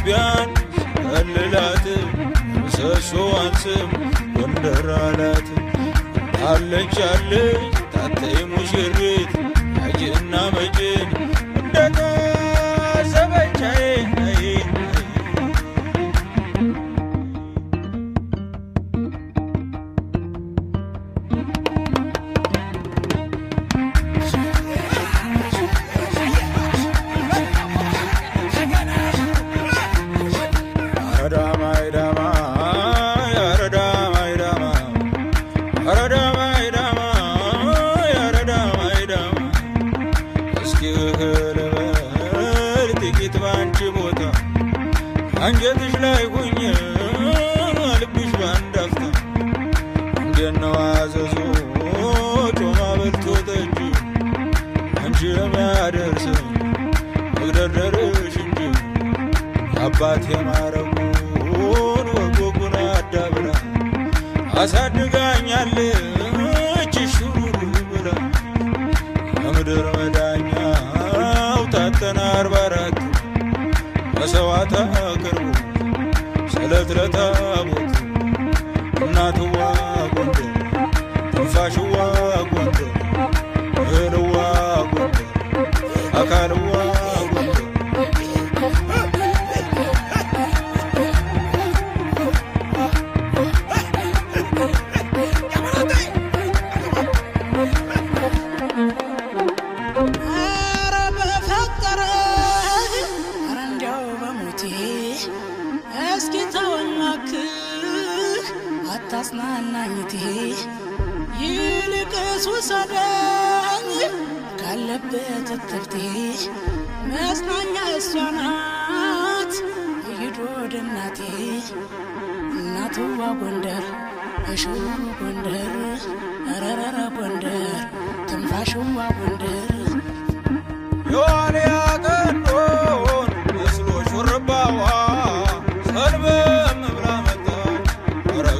ኢትዮጵያን ከልላት ምሰሶዋን ስም ጎንደር አላት አለች አለች ታተይ ሙሽሪት አጅና መጅን እንደታሰበቻዬ አንጀትሽ ላይ ሁኜ ልብሽ ባንዳፍታ እንደነው አዘዞ ጮማ በልቶ ጠጅ አንቺ የሚያደርሰኝ መግደርደርሽ እንጂ አባት የማረጉን ወጎጉን አዳብራ አሳድጋኛለች ሹሩሩ ብላ ከምድር መዳኛው ታተና 44 መሰዋዕት አቅርቡ ስለት ለታቦት እናትዋ ጎንደር ትንፋሽዋ ጎንደር እህልዋ ጎንደር አካልዋ ጎንደር አታጽናናኝቴ ይልቅስ ውሰደኝ ካለበት እትብቴ መጽናኛ እሷ ናት ይዶ ወደ እናቴ እናትዋ ጎንደር እሹ ጎንደር ረረረ ጎንደር ትንፋሽዋ ጎንደር